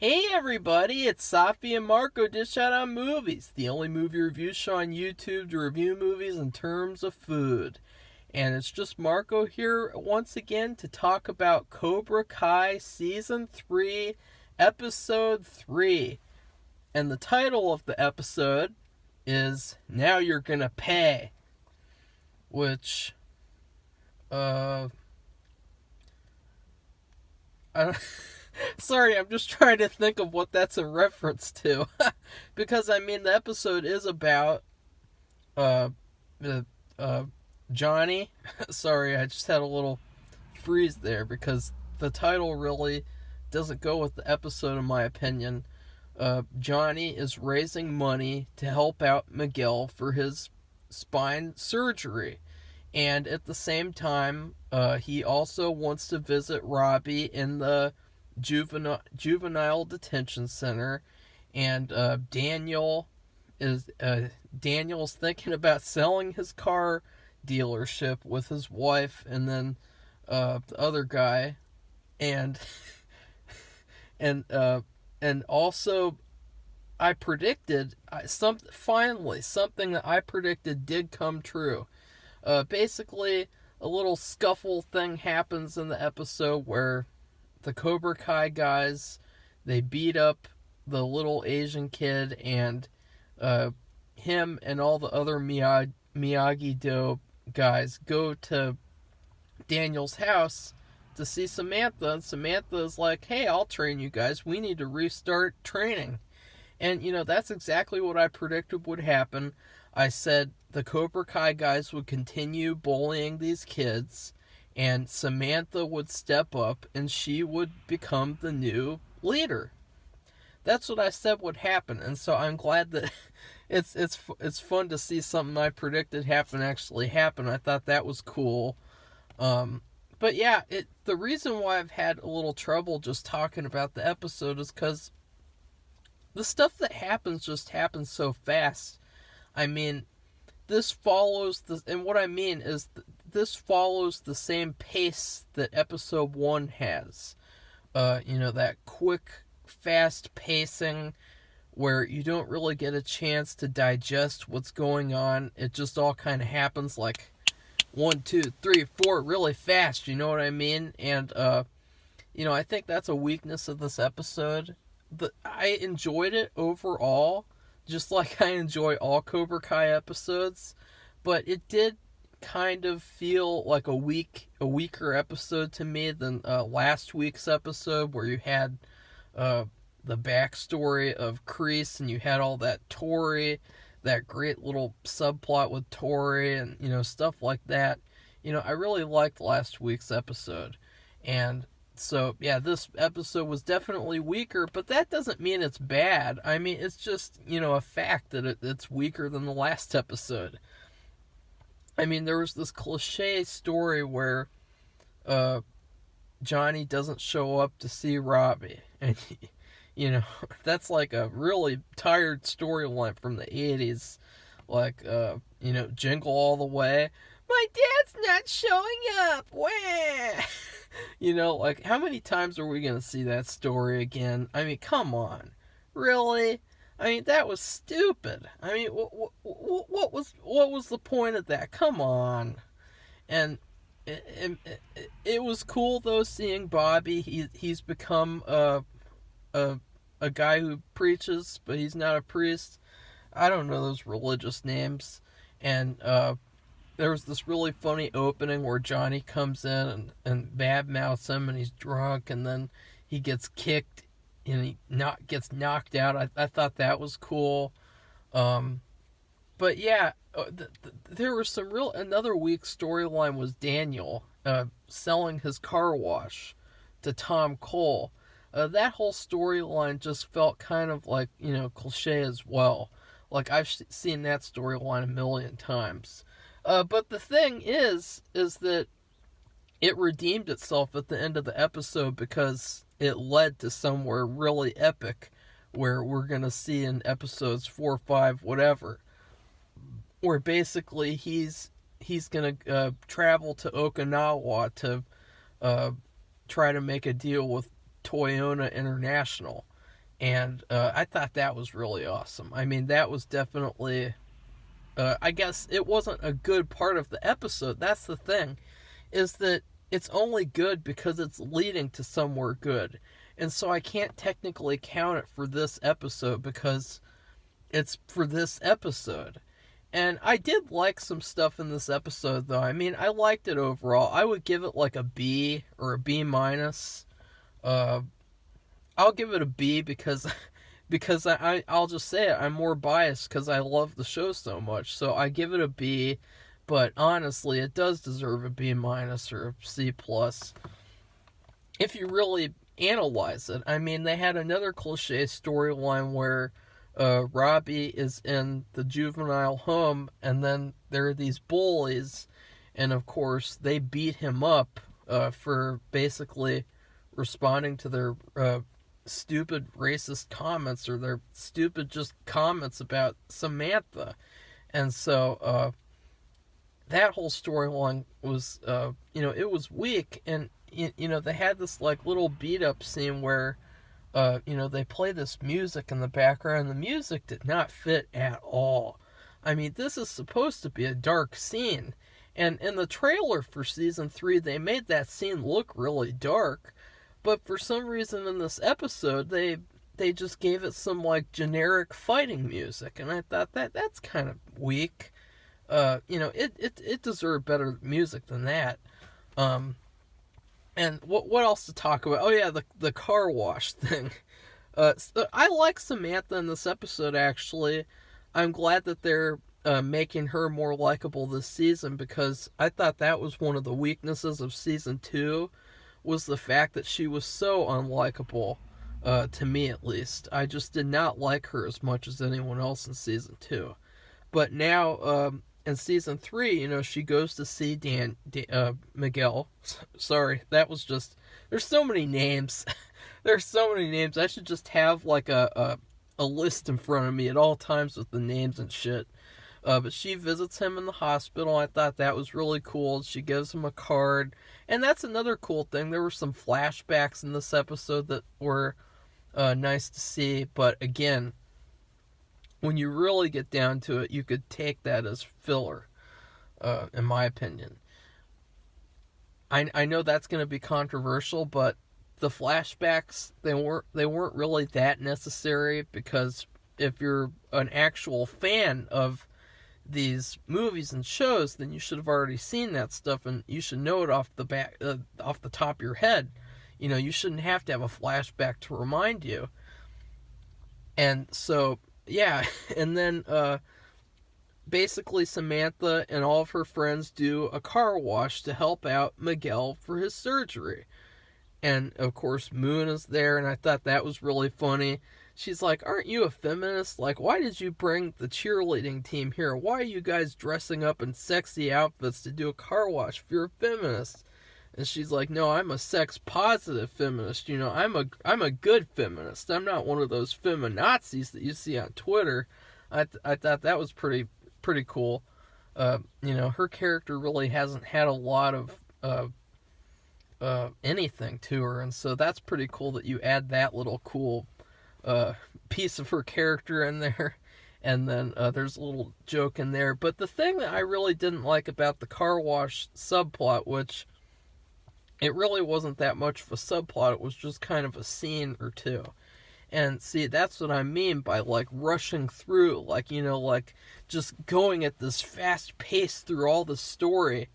Hey everybody, it's Safi and Marco Dish Out on Movies, the only movie review show on YouTube to review movies in terms of food. And it's just Marco here once again to talk about Cobra Kai Season 3, Episode 3. And the title of the episode is Now You're Gonna Pay. Which, I don't... Sorry, I'm just trying to think of what that's a reference to. Because, the episode is about, uh, Johnny. Sorry, I just had a little freeze there because the title really doesn't go with the episode, in my opinion. Johnny is raising money to help out Miguel for his spine surgery. And at the same time, he also wants to visit Robbie in the juvenile detention center, and Daniel's thinking about selling his car dealership with his wife, and then the other guy, and and also I predicted something that I predicted did come true. Basically, a little scuffle thing happens in the episode where the Cobra Kai guys, they beat up the little Asian kid, and him and all the other Miyagi-Do guys go to Daniel's house to see Samantha, and Samantha is like, hey, I'll train you guys. We need to restart training. And, that's exactly what I predicted would happen. I said the Cobra Kai guys would continue bullying these kids, and Samantha would step up, and she would become the new leader. That's what I said would happen, and so I'm glad that it's fun to see something I predicted actually happen. I thought that was cool. But yeah, the reason why I've had a little trouble just talking about the episode is because the stuff that happens just happens so fast. This follows this follows the same pace that episode 1 has. That quick, fast pacing where you don't really get a chance to digest what's going on. It just all kind of happens like 1, 2, 3, 4 really fast, you know what I mean? And, I think that's a weakness of this episode. I enjoyed it overall, just like I enjoy all Cobra Kai episodes, but it did kind of feel like a weaker episode to me than last week's episode, where you had the backstory of Kreese, and you had all that Tori, that great little subplot with Tori, and stuff like that. I really liked last week's episode, and so yeah, this episode was definitely weaker, but that doesn't mean it's bad. It's just a fact that it's weaker than the last episode. There was this cliche story where Johnny doesn't show up to see Robbie. And, that's like a really tired storyline from the 80s. Like, Jingle All the Way. My dad's not showing up! Wah! Like, how many times are we going to see that story again? Come on. Really? That was stupid. What was the point of that? Come on. And it was cool though seeing Bobby. He's become a guy who preaches, but he's not a priest. I don't know those religious names. And there was this really funny opening where Johnny comes in and badmouths him, and he's drunk, and then he gets kicked and he gets knocked out. I thought that was cool. But yeah, there was another weak storyline was Daniel selling his car wash to Tom Cole. That whole storyline just felt kind of like, cliche as well. Like, I've seen that storyline a million times. But the thing is that it redeemed itself at the end of the episode because it led to somewhere really epic where we're going to see in episodes 4, 5, whatever, where basically he's going to travel to Okinawa to try to make a deal with Toyota International. And I thought that was really awesome. I mean, that was definitely, I guess it wasn't a good part of the episode. That's the thing, is that it's only good because it's leading to somewhere good. And so I can't technically count it for this episode because it's for this episode. And I did like some stuff in this episode, though. I mean, I liked it overall. I would give it like a B or a B minus. Uh, I'll give it a B because I'll just say it. I'm more biased because I love the show so much. So I give it a B, but honestly, it does deserve a B minus or a C plus if you really analyze it. I mean, they had another cliche storyline where Robbie is in the juvenile home, and then there are these bullies, and of course they beat him up for basically responding to their stupid racist comments, or their stupid just comments about Samantha. And so that whole storyline was, it was weak. And, they had this like little beat up scene where, they play this music in the background. The music did not fit at all. I mean, this is supposed to be a dark scene. And in the trailer for season 3, they made that scene look really dark. But for some reason in this episode, they just gave it some like generic fighting music. And I thought that's kind of weak. It deserved better music than that. And what else to talk about? Oh yeah, the car wash thing. I like Samantha in this episode, actually. I'm glad that they're making her more likable this season, because I thought that was one of the weaknesses of season 2, was the fact that she was so unlikable, to me at least. I just did not like her as much as anyone else in season 2. But now, in season 3, she goes to see Miguel. Sorry, that was just... There's so many names. There's so many names. I should just have like a list in front of me at all times with the names and shit. But she visits him in the hospital. I thought that was really cool. She gives him a card. And that's another cool thing. There were some flashbacks in this episode that were nice to see. But again, when you really get down to it, you could take that as filler, in my opinion. I know that's going to be controversial, but the flashbacks, they weren't really that necessary, because if you're an actual fan of these movies and shows, then you should have already seen that stuff, and you should know it off the top of your head. You shouldn't have to have a flashback to remind you. And so, yeah, and then basically Samantha and all of her friends do a car wash to help out Miguel for his surgery. And of course Moon is there, and I thought that was really funny. She's like, "Aren't you a feminist? Like, why did you bring the cheerleading team here? Why are you guys dressing up in sexy outfits to do a car wash if you're a feminist?" And she's like, "No, I'm a sex positive feminist. I'm a good feminist. I'm not one of those feminazis that you see on Twitter." I thought that was pretty cool. Her character really hasn't had a lot of anything to her, and so that's pretty cool that you add that little cool piece of her character in there. And then there's a little joke in there. But the thing that I really didn't like about the car wash subplot, which it really wasn't that much of a subplot, it was just kind of a scene or two. And see, that's what I mean by like rushing through, like, like just going at this fast pace through all the story.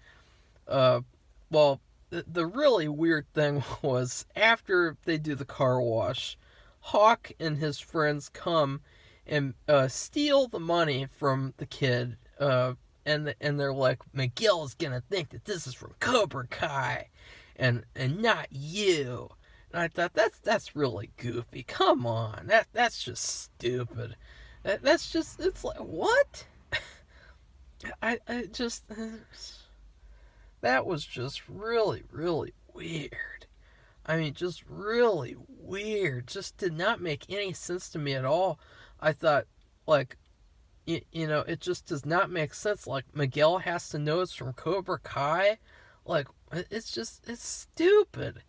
Well, the really weird thing was, after they do the car wash, Hawk and his friends come and steal the money from the kid, and they're like, "Miguel is gonna think that this is from Cobra Kai, and not you." And I thought, that's really goofy. Come on, that's just stupid. That's just, it's like, what? I just, that was just really, really weird. I mean, just really weird. Just did not make any sense to me at all. I thought, like, it just does not make sense. Like, Miguel has to know it's from Cobra Kai. Like, it's stupid.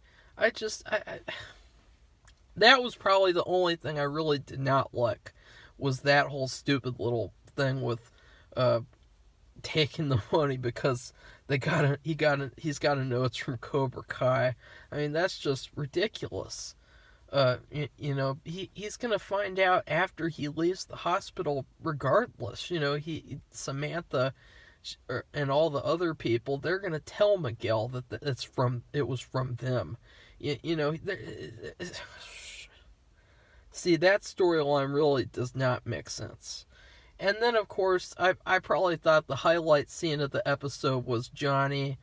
That was probably the only thing I really did not like, was that whole stupid little thing with taking the money because he's got to know it's from Cobra Kai. I mean, that's just ridiculous. He's gonna find out after he leaves the hospital regardless. Samantha and all the other people, they're gonna tell Miguel that it was from them. See, that storyline really does not make sense. And then, of course, I probably thought the highlight scene of the episode was Johnny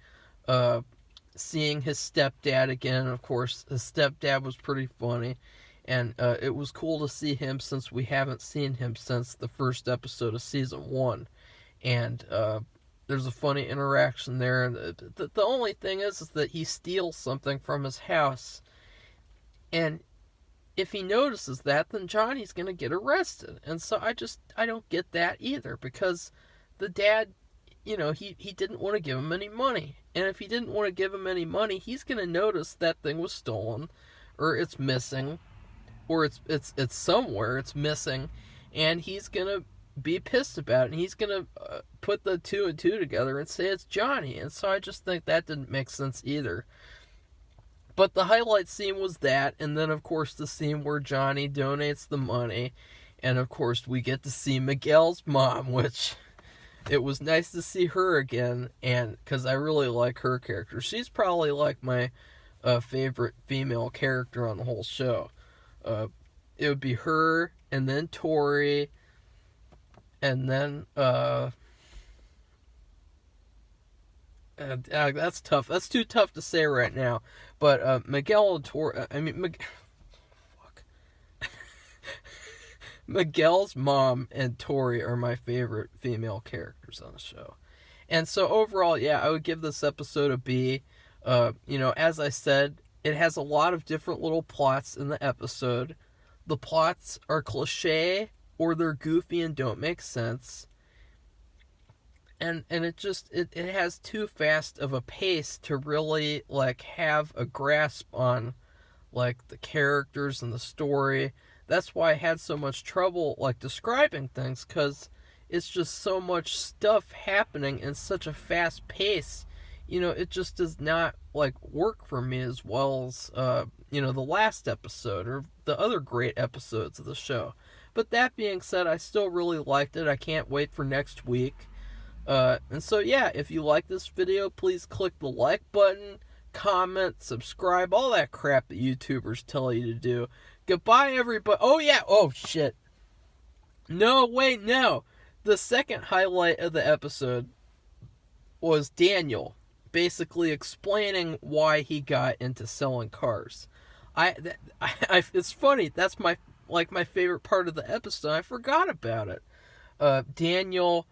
seeing his stepdad again. Of course, his stepdad was pretty funny. And it was cool to see him, since we haven't seen him since the first episode of Season 1. And there's a funny interaction there. And the only thing is that he steals something from his house. And if he notices that, then Johnny's going to get arrested. And so I don't get that either, because the dad, he didn't want to give him any money. And if he didn't want to give him any money, he's going to notice that thing was stolen, or it's missing, or it's somewhere, it's missing, and he's going to be pissed about it, and he's going to put the 2 and 2 together and say it's Johnny. And so I just think that didn't make sense either. But the highlight scene was that, and then, of course, the scene where Johnny donates the money, and, of course, we get to see Miguel's mom, which it was nice to see her again, and because I really like her character. She's probably, like, my favorite female character on the whole show. It would be her, and then Tori, and then, that's tough. That's too tough to say right now. But Miguel and Tori, fuck. Miguel's mom and Tori are my favorite female characters on the show. And so overall, yeah, I would give this episode a B. As I said, it has a lot of different little plots in the episode. The plots are cliche, or they're goofy and don't make sense. And it has too fast of a pace to really, like, have a grasp on, like, the characters and the story. That's why I had so much trouble, like, describing things, because it's just so much stuff happening in such a fast pace. It just does not, like, work for me as well as, the last episode or the other great episodes of the show. But that being said, I still really liked it. I can't wait for next week. And so, yeah, if you like this video, please click the like button, comment, subscribe, all that crap that YouTubers tell you to do. Goodbye, everybody. Oh, yeah. Oh, shit. No, wait, no. The second highlight of the episode was Daniel basically explaining why he got into selling cars. It's funny. That's my favorite part of the episode. I forgot about it. Daniel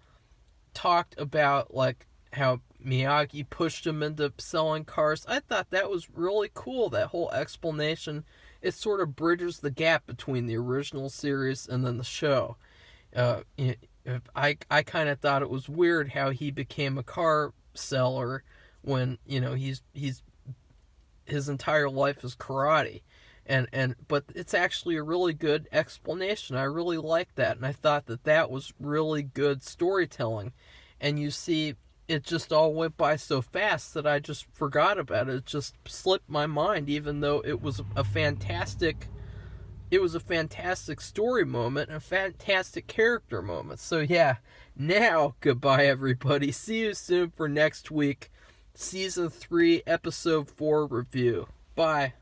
talked about, like, how Miyagi pushed him into selling cars. I thought that was really cool, that whole explanation. It sort of bridges the gap between the original series and then the show. I kind of thought it was weird how he became a car seller when, he's his entire life is karate. But it's actually a really good explanation. I really liked that, and I thought that was really good storytelling. And you see, it just all went by so fast that I just forgot about it. It just slipped my mind, even though it was a fantastic story moment and a fantastic character moment. So yeah, now goodbye, everybody. See you soon for next week, Season 3, Episode 4 review. Bye.